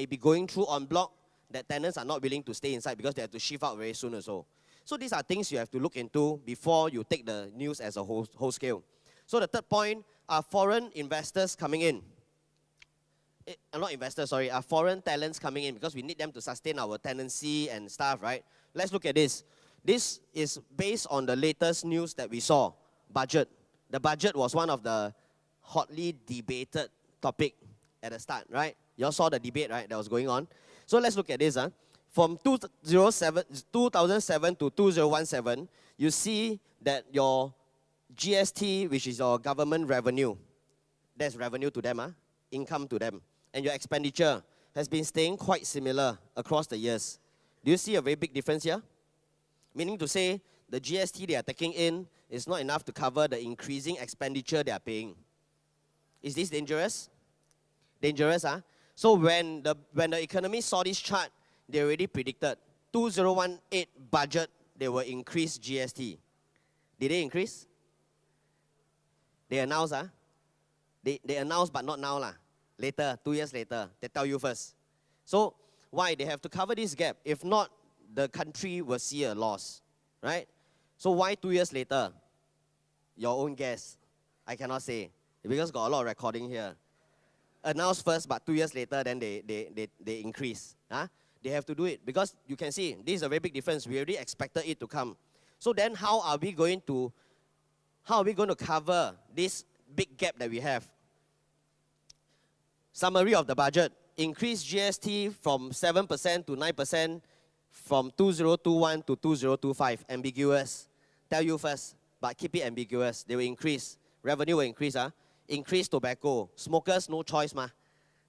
be going through en bloc, that tenants are not willing to stay inside because they have to shift out very soon or so. So these are things you have to look into before you take the news as a whole scale. So the third point are foreign investors coming in. Not investors, sorry, are foreign talents coming in because we need them to sustain our tenancy and stuff, right? Let's look at this. This is based on the latest news that we saw, budget. The budget was one of the hotly debated topic at the start, right? You all saw the debate, right, that was going on. So let's look at this. From 2007 to 2017, you see that your GST, which is your government revenue, that's revenue to them, income to them, and your expenditure has been staying quite similar across the years. Do you see a very big difference here? Meaning to say, the GST they are taking in is not enough to cover the increasing expenditure they are paying. Is this dangerous? Dangerous, So when the economy saw this chart, they already predicted 2018 budget, they will increase GST. Did they increase? They announced, They announced, but not now, Later, 2 years later, they tell you first. So why? They have to cover this gap. If not, the country will see a loss, right? So why 2 years later? Your own guess. I cannot say, because got a lot of recording here. Announce first, but 2 years later, then they increase. Huh? They have to do it, because you can see, this is a very big difference. We already expected it to come. So then how are we going to cover this big gap that we have? Summary of the budget. Increase GST from 7% to 9% from 2021 to 2025. Ambiguous. Tell you first, but keep it ambiguous. They will increase. Revenue will increase. Increase tobacco. Smokers, no choice.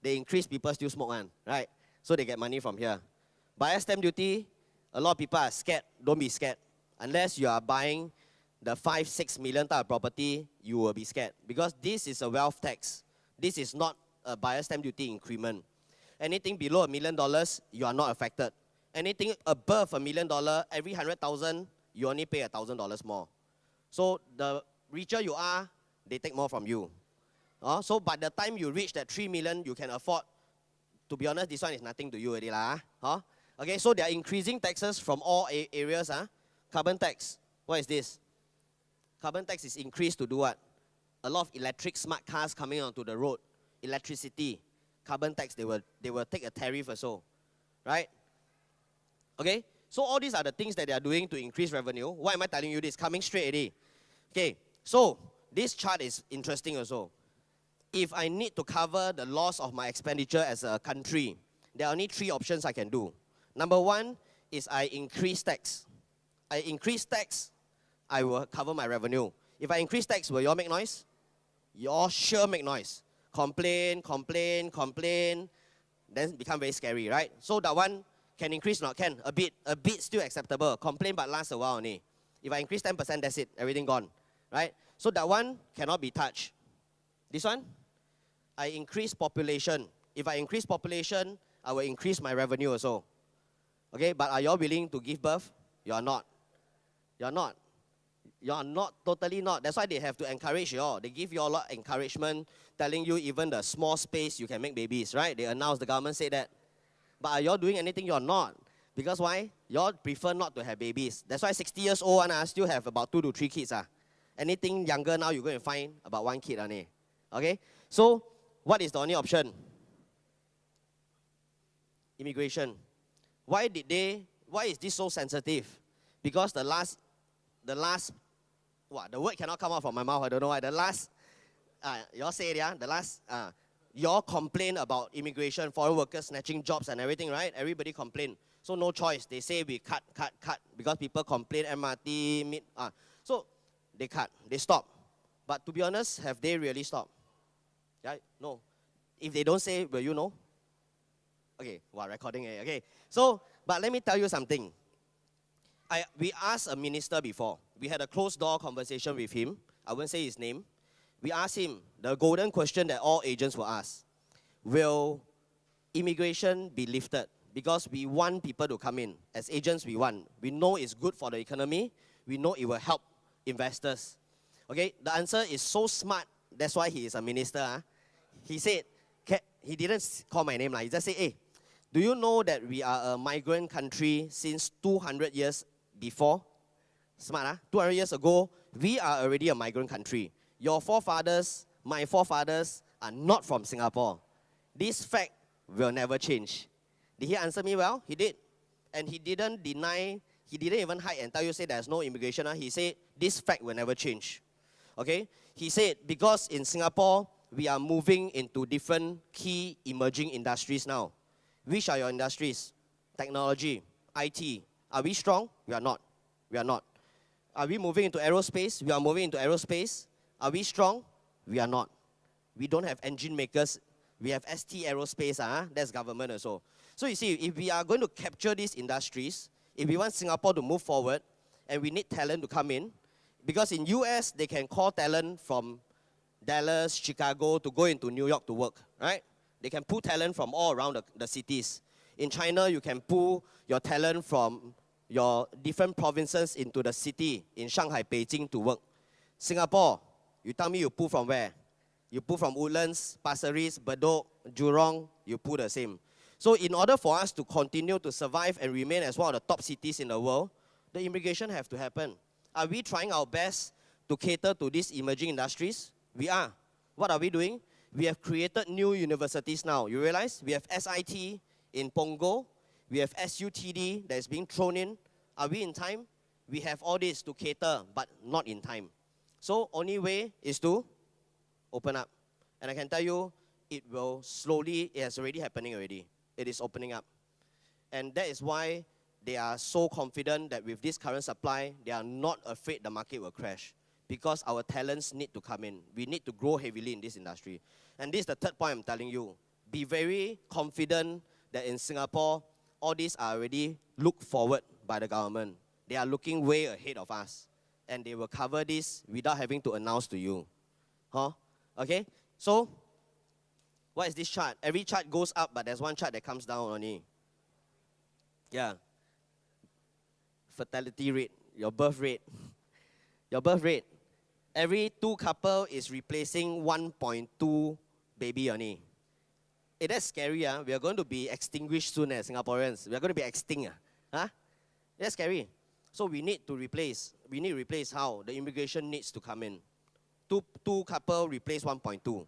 They increase, people still smoke. Right? So they get money from here. Buyer stamp duty, a lot of people are scared. Don't be scared. Unless you are buying the 5-6 million type of property, you will be scared. Because this is a wealth tax. This is not a buyer stamp duty increment. Anything below $1 million, you are not affected. Anything above $1 million, every 100,000, you only pay $1,000 more. So the richer you are, they take more from you. So by the time you reach that 3 million, you can afford. To be honest, this one is nothing to you already. Okay, so they are increasing taxes from all areas. Carbon tax, what is this? Carbon tax is increased to do what? A lot of electric smart cars coming onto the road. Electricity, carbon tax, they will take a tariff or so, right? Okay, so all these are the things that they are doing to increase revenue. Why am I telling you this? Coming straight already. Okay, so this chart is interesting also. If I need to cover the loss of my expenditure as a country, there are only 3 options I can do. Number 1 is I increase tax. I increase tax, I will cover my revenue. If I increase tax, will you all make noise? You all sure make noise. Complain, complain, complain, then become very scary, right? So that one can increase or not? Can, a bit still acceptable. Complain but lasts a while only. If I increase 10%, that's it, everything gone, right? So that one cannot be touched. This one, I increase population. If I increase population, I will increase my revenue also. Okay, but are you all willing to give birth? You are not. You are not. You are not, totally not. That's why they have to encourage you all. They give you all a lot of encouragement, telling you even the small space you can make babies, right? They announced, the government said that. But are you all doing anything? You are not. Because why? You all prefer not to have babies. That's why 60 years old still have about 2 to 3 kids. Anything younger now, you're going to find about 1 kid. Okay? So, what is the only option? Immigration. Why is this so sensitive? Because the word cannot come out from my mouth, I don't know why. You all say it, yeah? You all complain about immigration, foreign workers snatching jobs and everything, right? Everybody complain. So no choice. They say we cut. Because people complain, MRT, so they cut, they stop. But to be honest, have they really stopped? Yeah? No. If they don't say, will you know? Okay, recording. Okay. So, but let me tell you something. We asked a minister before. We had a closed door conversation with him. I won't say his name. We asked him the golden question that all agents will ask. Will immigration be lifted? Because we want people to come in. As agents, we want. We know it's good for the economy. We know it will help investors. Okay, the answer is so smart. That's why he is a minister. He said, he didn't call my name. He just said, hey, do you know that we are a migrant country since 200 years before? Smart, 200 years ago, we are already a migrant country. Your forefathers, my forefathers, are not from Singapore. This fact will never change. Did he answer me well? He did. And he didn't deny, he didn't even hide and tell you, say there's no immigration. He said, this fact will never change. Okay? He said, because in Singapore, we are moving into different key emerging industries now. Which are your industries? Technology, IT. Are we strong? We are not. We are not. Are we moving into aerospace? We are moving into aerospace. Are we strong? We are not. We don't have engine makers. We have ST Aerospace. That's government also. So you see, if we are going to capture these industries, if we want Singapore to move forward, and we need talent to come in, because in US, they can call talent from Dallas, Chicago to go into New York to work, right? They can pull talent from all around the cities. In China, you can pull your talent from your different provinces into the city, in Shanghai, Beijing to work. Singapore, you tell me you pull from where? You pull from Woodlands, Pasir Ris, Bedok, Jurong, you pull the same. So in order for us to continue to survive and remain as one of the top cities in the world, the immigration have to happen. Are we trying our best to cater to these emerging industries? We are. What are we doing? We have created new universities now. You realize? We have SIT in Punggol. We have SUTD that is being thrown in. Are we in time? We have all this to cater, but not in time. So only way is to open up. And I can tell you, it will slowly, it has already happening already. It is opening up. And that is why they are so confident that with this current supply, they are not afraid the market will crash. Because our talents need to come in. We need to grow heavily in this industry. And this is the third point I'm telling you. Be very confident that in Singapore, all these are already looked forward by the government. They are looking way ahead of us. And they will cover this without having to announce to you. Huh? Okay? So, what is this chart? Every chart goes up, but there's one chart that comes down only. Yeah. Fertility rate, your birth rate. Your birth rate. Every 2 couple is replacing 1.2 baby only. That's scary. We are going to be extinguished soon as Singaporeans. We are going to be extinct. Huh? That's scary. So we need to replace. We need to replace how? The immigration needs to come in. Two couple replace 1.2.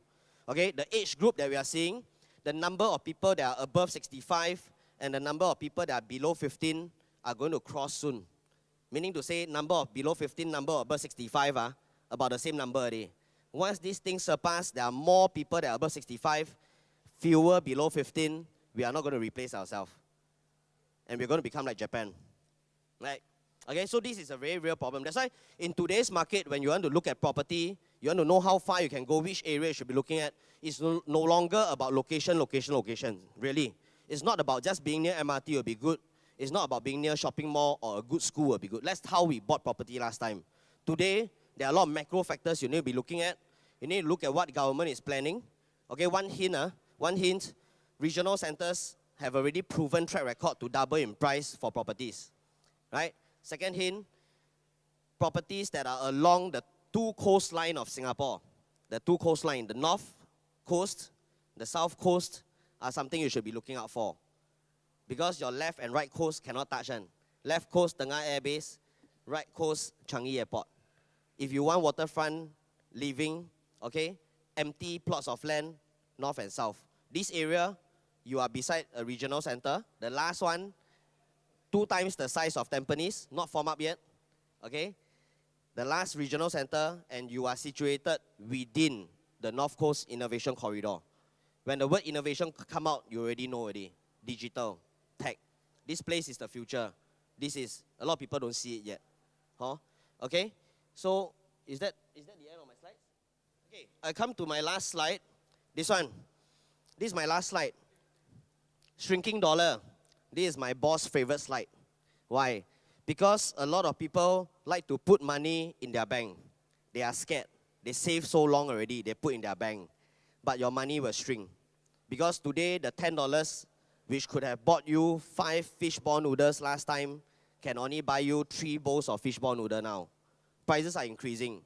Okay, the age group that we are seeing, the number of people that are above 65 and the number of people that are below 15 are going to cross soon. Meaning to say, number of below 15, number of above 65 are about the same number already. Once these things surpass, there are more people that are above 65, fewer below 15, we are not going to replace ourselves. And we're going to become like Japan. Right? Okay, so this is a very real problem. That's why in today's market, when you want to look at property, you want to know how far you can go, which area you should be looking at, it's no longer about location. Really. It's not about just being near MRT will be good. It's not about being near shopping mall or a good school will be good. That's how we bought property last time. Today, there are a lot of macro factors you need to be looking at. You need to look at what government is planning. Okay, one hint, regional centers have already proven track record to double in price for properties. Right? Second hint, properties that are along the 2 coastline of Singapore. The 2 coastline, the north coast, the south coast are something you should be looking out for. Because your left and right coast cannot touch. Left coast, Tengah Air Base. Right coast, Changi Airport. If you want waterfront living, okay, empty plots of land, north and south. This area, you are beside a regional center. The last one, 2 times the size of Tampines, not formed up yet, okay? The last regional center, and you are situated within the North Coast Innovation Corridor. When the word innovation come out, you already know already. Digital, tech. This place is the future. This is, a lot of people don't see it yet. Huh? Okay? So, is that the end of my slides? Okay, I come to my last slide. This one. This is my last slide. Shrinking dollar. This is my boss' favorite slide. Why? Because a lot of people like to put money in their bank. They are scared. They save so long already, they put in their bank. But your money will shrink. Because today, the $10, which could have bought you 5 fishball noodles last time, can only buy you 3 bowls of fishball noodle now. Prices are increasing,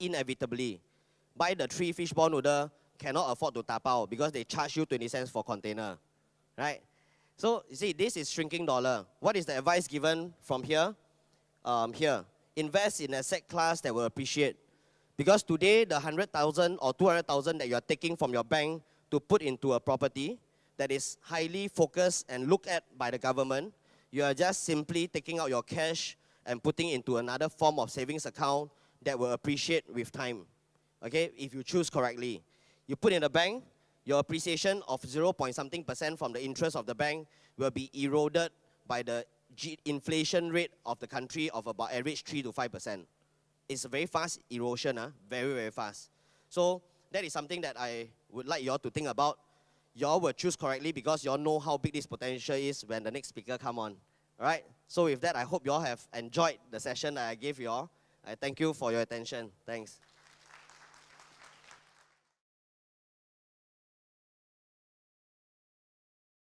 inevitably. Buy the 3 fishball noodle, cannot afford to tapao because they charge you 20 cents for container. Right? So, you see, this is shrinking dollar. What is the advice given from here? Here, invest in asset class that will appreciate. Because today, the 100,000 or 200,000 that you are taking from your bank to put into a property that is highly focused and looked at by the government, you are just simply taking out your cash and putting into another form of savings account that will appreciate with time. Okay, if you choose correctly. You put in the bank, your appreciation of 0.something% from the interest of the bank will be eroded by the inflation rate of the country of about average 3 to 5%. It's a very fast erosion, very, very fast. So that is something that I would like you all to think about. You all will choose correctly because you all know how big this potential is when the next speaker come on. All right? So with that, I hope you all have enjoyed the session that I gave you all. I thank you for your attention. Thanks.